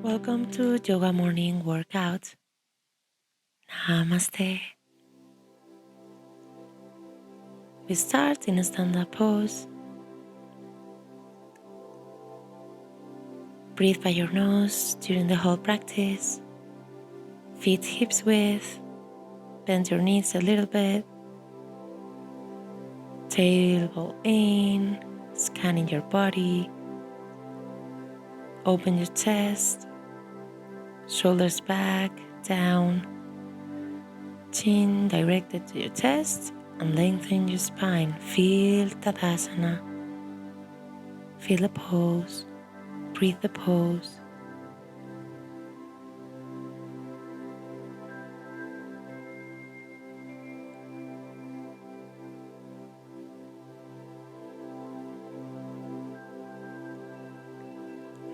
Welcome to Yoga Morning Workout. Namaste. We start in a stand-up pose. Breathe by your nose during the whole practice. Feet hips width. Bend your knees a little bit. Tailbone in. Scanning your body. Open your chest. Shoulders back, down. Chin directed to your chest and lengthen your spine. Feel tadasana. Feel the pose. Breathe the pose.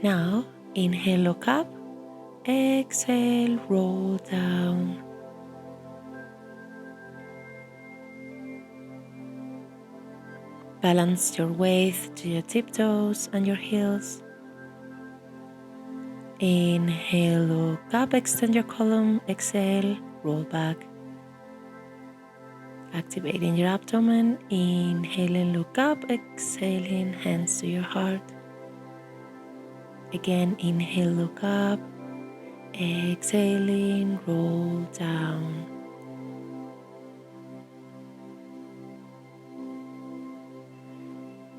Now, inhale, look up. Exhale, roll down. Balance your weight to your tiptoes and your heels. Inhale, look up, extend your column. Exhale, roll back. Activating your abdomen. Inhaling, look up. Exhaling, hands to your heart. Again, inhale, look up. Exhaling, roll down.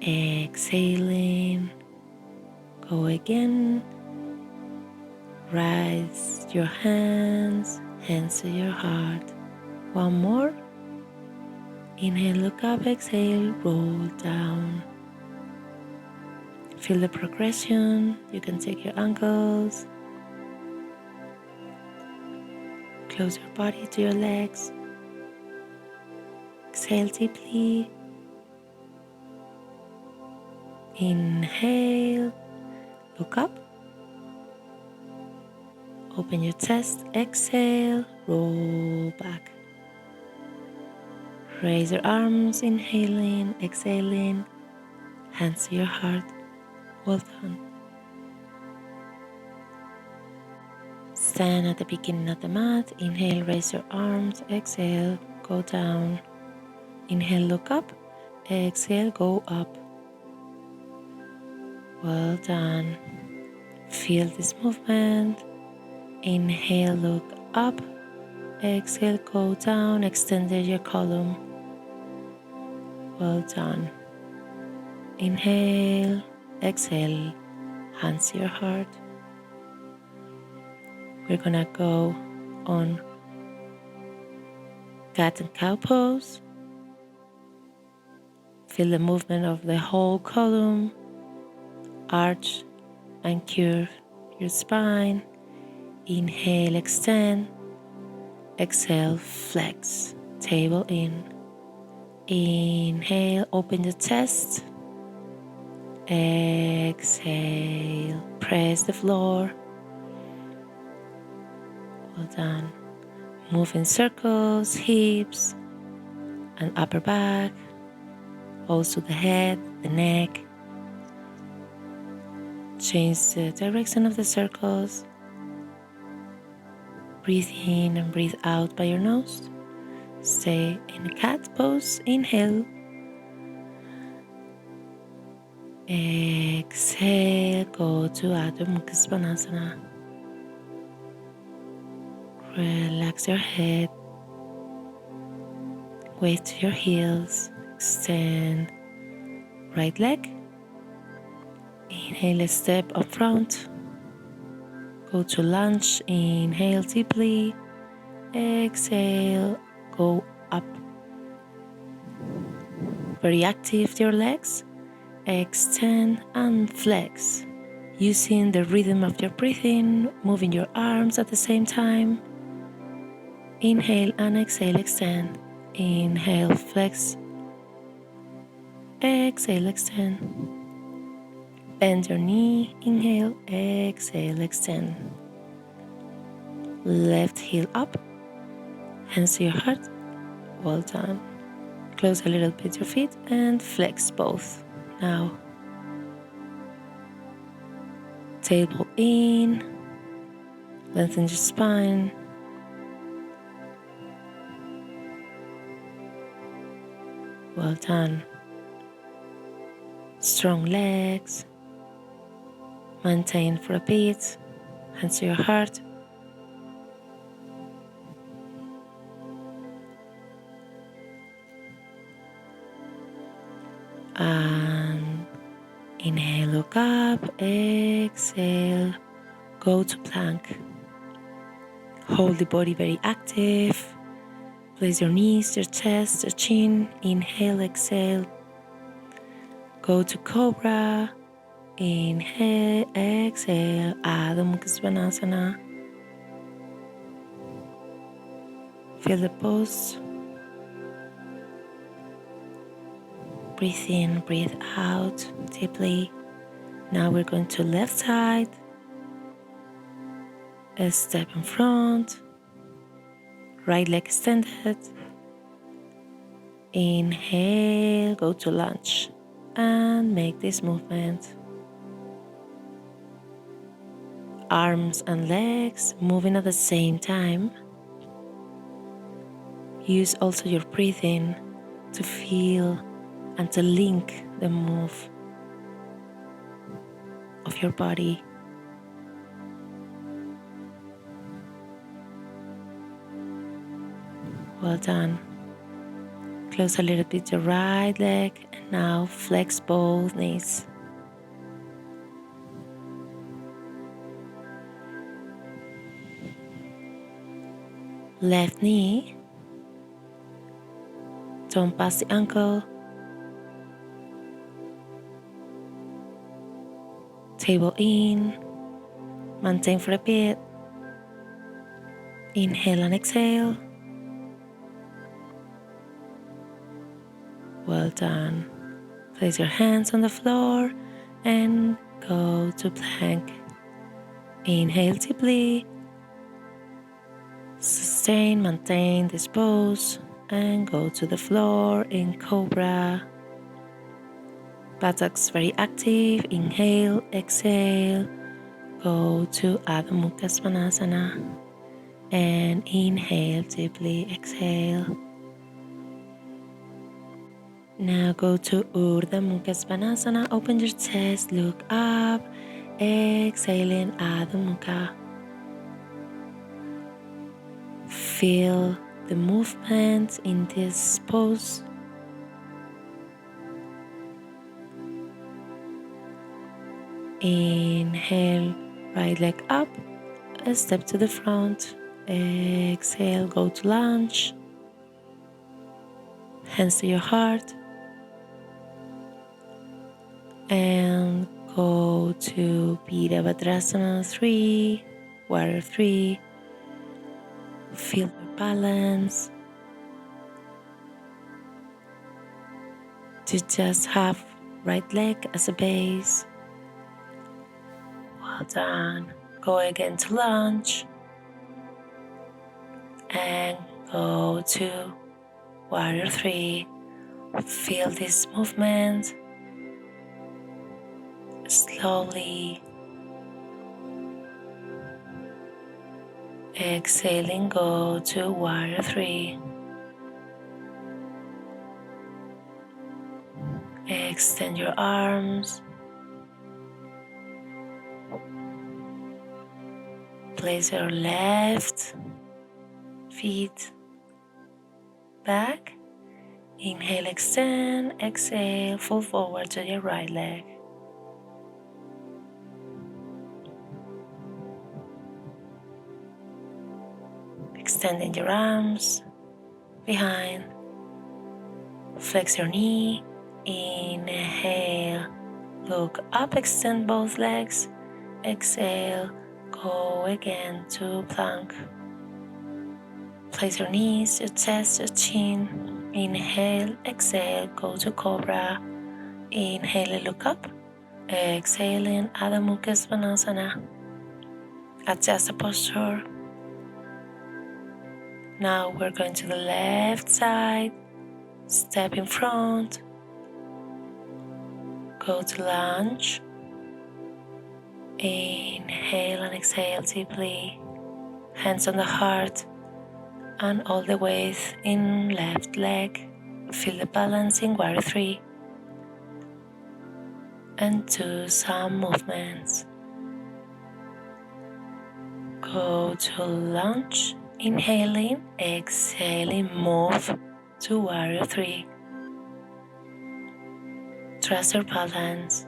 Exhaling, go again. Rise your hands to your heart. One more. Inhale, look up, exhale, roll down. Feel the progression. You can take your ankles. Close your body to your legs. Exhale deeply. Inhale, look up. Open your chest, exhale, roll back. Raise your arms, inhaling, exhaling, hands to your heart. Well done. Stand at the beginning of the mat. Inhale, raise your arms, exhale, go down. Inhale, look up, exhale, go up. Well done. Feel this movement. Inhale, look up. Exhale, go down. Extended your column. Well done. Inhale, exhale, hands to your heart. We're gonna go on cat and cow pose. Feel the movement of the whole column. Arch and curve your spine. Inhale, extend. Exhale, flex. Table in. Inhale, open the chest. Exhale, press the floor. Well done. Move in circles, hips and upper back. Also the head, the neck. Change the direction of the circles. Breathe in and breathe out by your nose. Stay in cat pose. Inhale. Exhale, go to Adho Mukha Svanasana. Relax your head. Weight to your heels. Extend right leg. Inhale, step up front. Go to lunge. Inhale deeply. Exhale, go up. Very active your legs. Extend and flex. Using the rhythm of your breathing, moving your arms at the same time. Inhale and exhale, extend. Inhale, flex. Exhale, extend. Bend your knee. Inhale, exhale, extend. Left heel up. Hands to your heart. Well done. Close a little bit your feet and flex both. Now, table in, Lengthen your spine. Well done. Strong legs. Maintain for a bit. Hands to your heart. And inhale, look up. Exhale, go to plank. Hold the body very active. Place your knees, your chest, your chin. Inhale, exhale. Go to cobra. Inhale, exhale. Adho Mukha Svanasana. Feel the pose. Breathe in, breathe out deeply. Now we're going to left side. A step in front. Right leg extended. Inhale, go to lunge. And make this movement. Arms and legs moving at the same time. Use also your breathing to feel and to link the move of your body. Well done. Close a little bit your right leg and now flex both knees. Left knee, don't pass the ankle. Table in, maintain for a bit. Inhale and exhale. Well done. Place your hands on the floor and go to plank. Inhale deeply. Sustain, maintain this pose and go to the floor in cobra. Buttocks very active. Inhale, exhale. Go to Adho Mukha Svanasana. And inhale deeply, exhale. Now go to Urdhva Mukha Svanasana. Open your chest, look up. Exhaling Adho Mukha. Feel the movement in this pose. Inhale, right leg up, a step to the front. Exhale, go to lunge. Hands to your heart. And go to Virabhadrasana 3, Warrior 3. Feel your balance. To just have right leg as a base. Well done. Go again to lunge. And go to Warrior 3. Feel this movement. Slowly. Exhaling, go to Warrior 3. Extend your arms. Place your left feet back. Inhale, extend. Exhale, fall forward to your right leg. Extending your arms behind. Flex your knee. Inhale, look up, extend both legs. Exhale, go again to plank. Place your knees, your chest, your chin. Inhale, exhale, go to cobra. Inhale, look up. Exhaling, Adho Mukha Svanasana. Adjust the posture. Now we're going to the left side. Step in front. Go to lunge. Inhale and exhale deeply. Hands on the heart and all the weight in left leg. Feel the balance in warrior 3 and do some movements. Go to lunge, inhaling, exhaling, move to warrior 3. Trust your balance.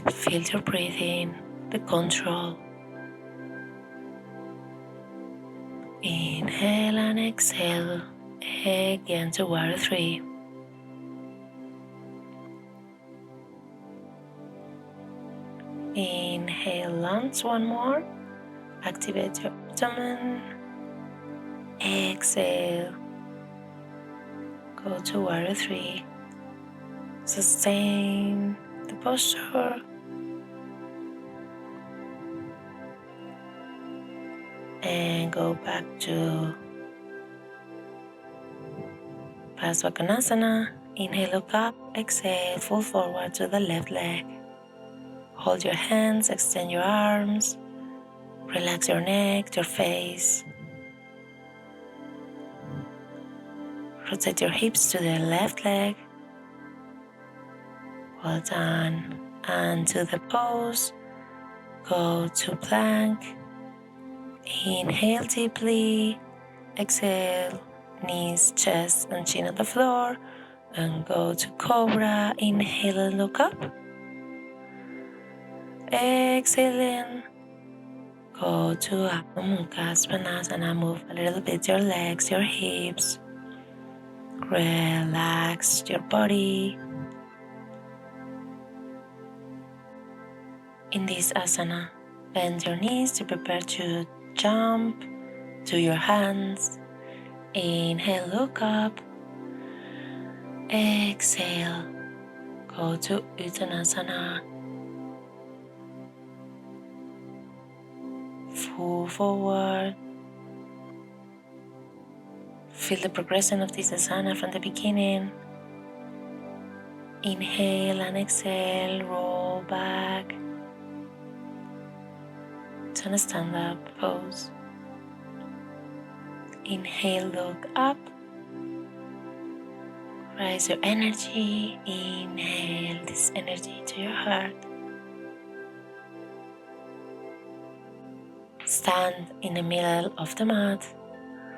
Feel your breathing, the control. Inhale and exhale again to warrior 3. Inhale, lunge one more. Activate your abdomen. Exhale. Go to warrior 3. Sustain the posture. And go back to Pasvakonasana. Inhale, look up. Exhale, fall forward to the left leg. Hold your hands, extend your arms. Relax your neck, your face. Rotate your hips to the left leg. Well done. And to the pose. Go to plank. Inhale deeply. Exhale. Knees, chest, and chin on the floor. And go to cobra. Inhale and look up. Exhale in. Go to Adho Mukha Svanasana. Move a little bit your legs, your hips. Relax your body. In this asana, bend your knees to prepare to jump to your hands. Inhale, look up. Exhale, go to Uttanasana. Fall forward. Feel the progression of this asana from the beginning. Inhale and exhale, roll back to a stand-up pose. Inhale, look up. Raise your energy. Inhale this energy to your heart. Stand in the middle of the mat.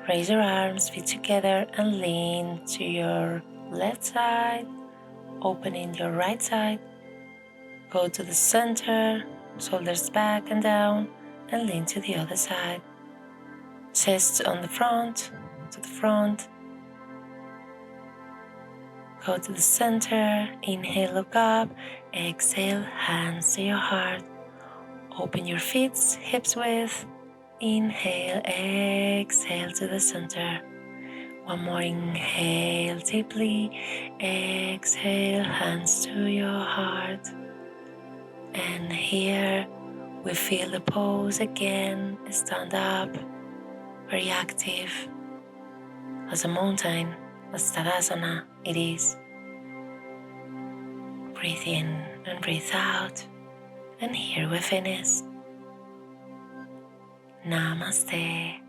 Raise your arms, feet together, and lean to your left side, opening your right side. Go to the center, shoulders back and down, and lean to the other side. Chest on the front, to the front. Go to the center, inhale, look up, exhale, hands to your heart. Open your feet, hips width. Inhale, exhale to the center. One more, inhale deeply, exhale, hands to your heart. And here we feel the pose again, stand up, very active, as a mountain, as tadasana it is. Breathe in and breathe out, and here we finish. Namaste.